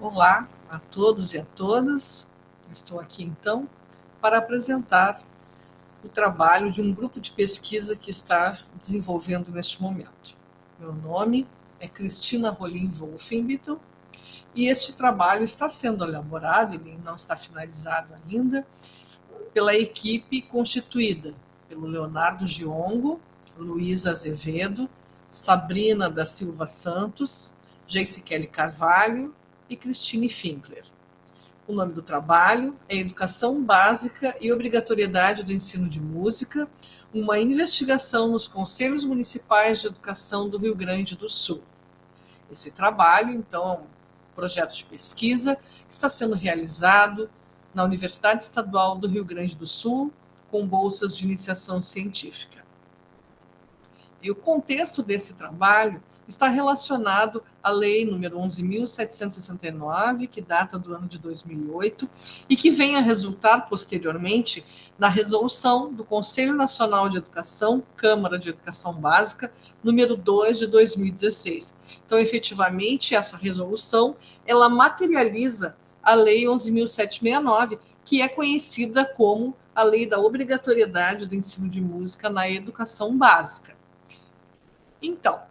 Olá a todos e a todas. Estou aqui então para apresentar o trabalho de um grupo de pesquisa que está desenvolvendo neste momento. Meu nome é Cristina Rolim Wolfenbittel e este trabalho está sendo elaborado, ele não está finalizado ainda, pela equipe constituída pelo Leonardo Giongo, Luísa Azevedo, Sabrina da Silva Santos, Jeice Kelly Carvalho e Cristine Finkler. O nome do trabalho é Educação Básica e Obrigatoriedade do Ensino de Música, uma investigação nos Conselhos Municipais de Educação do Rio Grande do Sul. Esse trabalho, então, é um projeto de pesquisa que está sendo realizado na Universidade Estadual do Rio Grande do Sul, com bolsas de iniciação científica. E o contexto desse trabalho está relacionado à Lei nº 11.769, que data do ano de 2008, e que vem a resultar posteriormente na resolução do Conselho Nacional de Educação, Câmara de Educação Básica, número 2 de 2016. Então, efetivamente, essa resolução, ela materializa a Lei 11.769, que é conhecida como a Lei da Obrigatoriedade do Ensino de Música na Educação Básica. Então,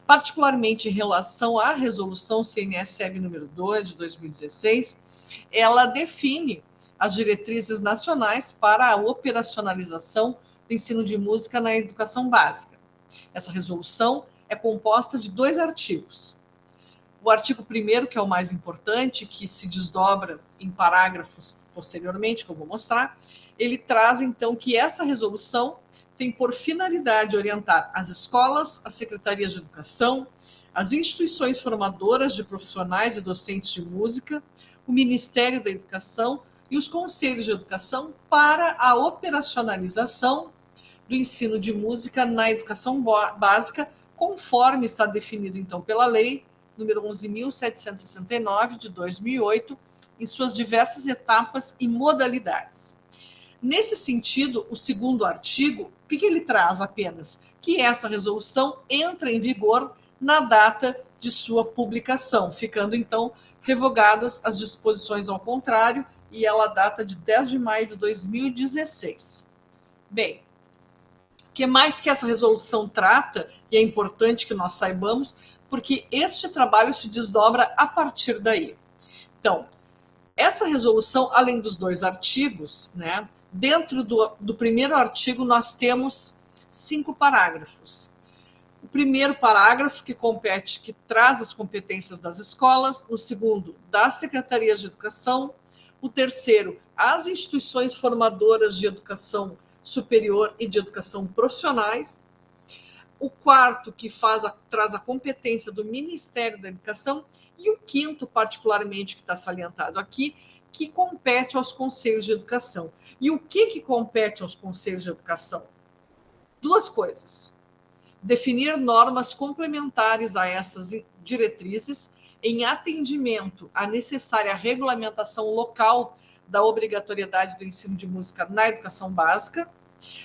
particularmente em relação à resolução CNSM número 2 de 2016, ela define as diretrizes nacionais para a operacionalização do ensino de música na educação básica. Essa resolução é composta de 2 artigos. O artigo 1º, que é o mais importante, que se desdobra em parágrafos posteriormente, que eu vou mostrar, ele traz então que essa resolução tem por finalidade orientar as escolas, as secretarias de educação, as instituições formadoras de profissionais e docentes de música, o Ministério da Educação e os conselhos de educação para a operacionalização do ensino de música na educação básica, conforme está definido então pela lei número 11.769 de 2008, em suas diversas etapas e modalidades. Nesse sentido, o 2º artigo, o que ele traz apenas? Que essa resolução entra em vigor na data de sua publicação, ficando então revogadas as disposições ao contrário, e ela data de 10 de maio de 2016. Bem, o que mais que essa resolução trata, e é importante que nós saibamos, porque este trabalho se desdobra a partir daí. Então, essa resolução, além dos 2 artigos, né, dentro do 1º artigo nós temos 5 parágrafos. O 1º parágrafo que traz as competências das escolas, o 2º das secretarias de educação, o 3º as instituições formadoras de educação superior e de educação profissionais, o 4º que traz a competência do Ministério da Educação, e o 5º, particularmente, que está salientado aqui, que compete aos conselhos de educação. E o que compete aos conselhos de educação? 2 coisas. Definir normas complementares a essas diretrizes em atendimento à necessária regulamentação local da obrigatoriedade do ensino de música na educação básica,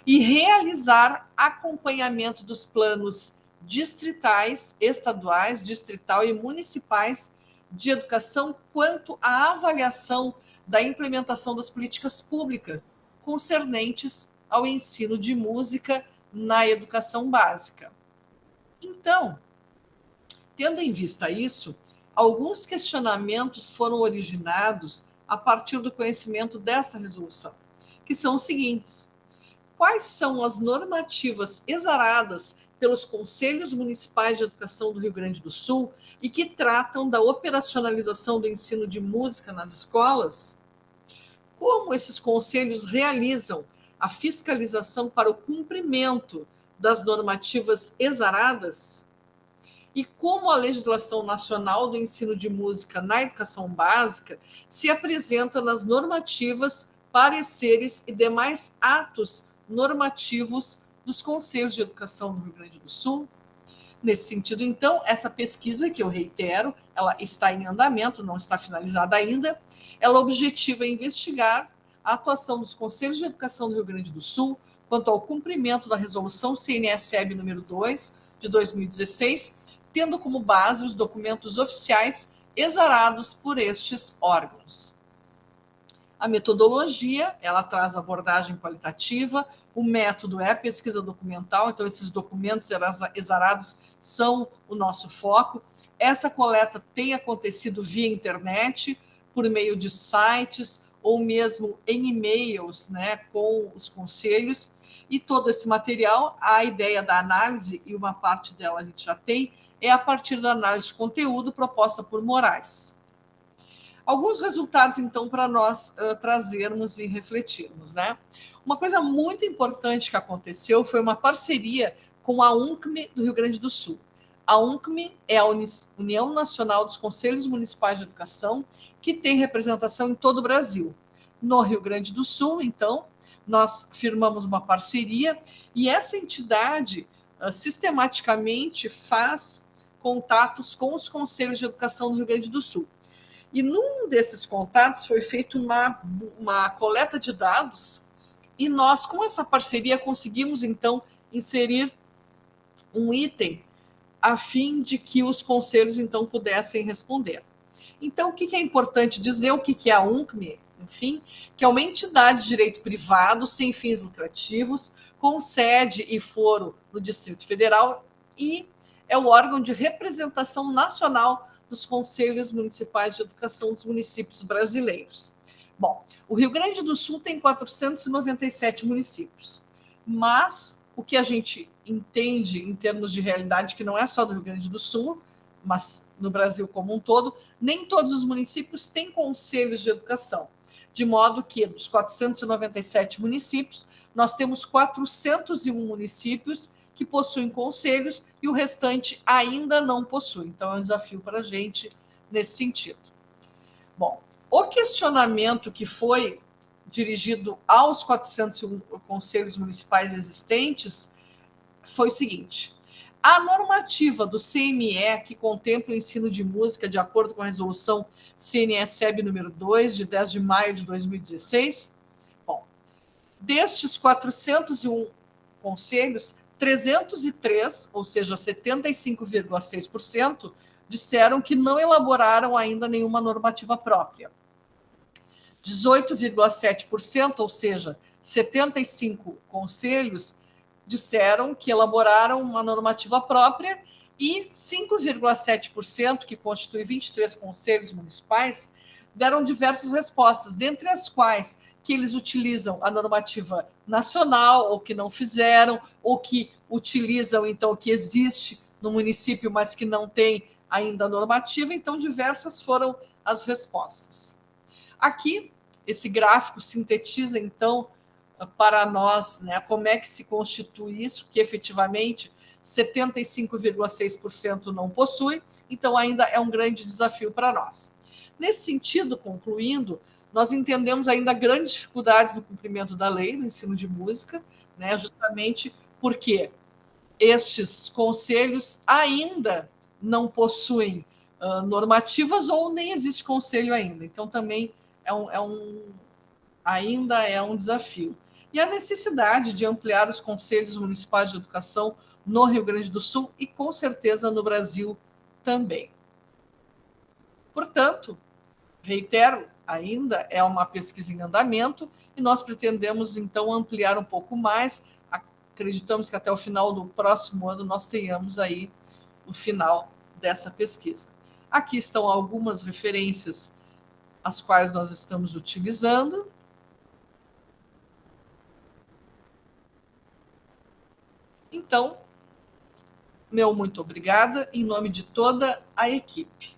e realizar acompanhamento dos planos distritais, estaduais, distrital e municipais de educação quanto à avaliação da implementação das políticas públicas concernentes ao ensino de música na educação básica. Então, tendo em vista isso, alguns questionamentos foram originados a partir do conhecimento desta resolução, que são os seguintes: quais são as normativas exaradas pelos Conselhos Municipais de Educação do Rio Grande do Sul e que tratam da operacionalização do ensino de música nas escolas? Como esses conselhos realizam a fiscalização para o cumprimento das normativas exaradas? E como a legislação nacional do ensino de música na educação básica se apresenta nas normativas, pareceres e demais atos normativos dos Conselhos de Educação do Rio Grande do Sul? Nesse sentido, então, essa pesquisa, que eu reitero, ela está em andamento, não está finalizada ainda, ela objetiva investigar a atuação dos Conselhos de Educação do Rio Grande do Sul quanto ao cumprimento da resolução CNSEB número 2 de 2016, tendo como base os documentos oficiais exarados por estes órgãos. A metodologia, ela traz abordagem qualitativa, o método é a pesquisa documental, então esses documentos exarados são o nosso foco. Essa coleta tem acontecido via internet, por meio de sites, ou mesmo em e-mails, né, com os conselhos, e todo esse material, a ideia da análise, e uma parte dela a gente já tem, é a partir da análise de conteúdo proposta por Moraes. Alguns resultados, então, para nós trazermos e refletirmos, né? Uma coisa muito importante que aconteceu foi uma parceria com a UNCME do Rio Grande do Sul. A UNCME é a União Nacional dos Conselhos Municipais de Educação, que tem representação em todo o Brasil. No Rio Grande do Sul, então, nós firmamos uma parceria e essa entidade sistematicamente faz contatos com os conselhos de educação do Rio Grande do Sul. E num desses contatos foi feita uma coleta de dados e nós, com essa parceria, conseguimos, então, inserir um item a fim de que os conselhos, então, pudessem responder. Então, o que é importante dizer? O que é a UNCME? Enfim, que é uma entidade de direito privado, sem fins lucrativos, com sede e foro no Distrito Federal e é o órgão de representação nacional dos Conselhos Municipais de Educação dos municípios brasileiros. Bom, o Rio Grande do Sul tem 497 municípios, mas o que a gente entende em termos de realidade, que não é só do Rio Grande do Sul, mas no Brasil como um todo, nem todos os municípios têm conselhos de educação, de modo que dos 497 municípios, nós temos 401 municípios que possuem conselhos e o restante ainda não possui. Então, é um desafio para a gente nesse sentido. Bom, o questionamento que foi dirigido aos 401 conselhos municipais existentes foi o seguinte: a normativa do CME, que contempla o ensino de música de acordo com a resolução CNE-SEB número 2, de 10 de maio de 2016, bom, destes 401 conselhos, 303, ou seja, 75,6%, disseram que não elaboraram ainda nenhuma normativa própria. 18,7%, ou seja, 75 conselhos, disseram que elaboraram uma normativa própria e 5,7%, que constitui 23 conselhos municipais, deram diversas respostas, dentre as quais que eles utilizam a normativa nacional, ou que não fizeram, ou que utilizam, então, o que existe no município, mas que não tem ainda a normativa. Então, diversas foram as respostas. Aqui, esse gráfico sintetiza, então, para nós, né, como é que se constitui isso, que efetivamente 75,6% não possui, então ainda é um grande desafio para nós. Nesse sentido, concluindo, nós entendemos ainda grandes dificuldades no cumprimento da lei no ensino de música, né, justamente porque estes conselhos ainda não possuem normativas ou nem existe conselho ainda. Então, também ainda é um desafio. E a necessidade de ampliar os conselhos municipais de educação no Rio Grande do Sul e, com certeza, no Brasil também. Portanto, reitero, ainda é uma pesquisa em andamento e nós pretendemos, então, ampliar um pouco mais. Acreditamos que até o final do próximo ano nós tenhamos aí o final dessa pesquisa. Aqui estão algumas referências as quais nós estamos utilizando. Então, meu muito obrigada em nome de toda a equipe.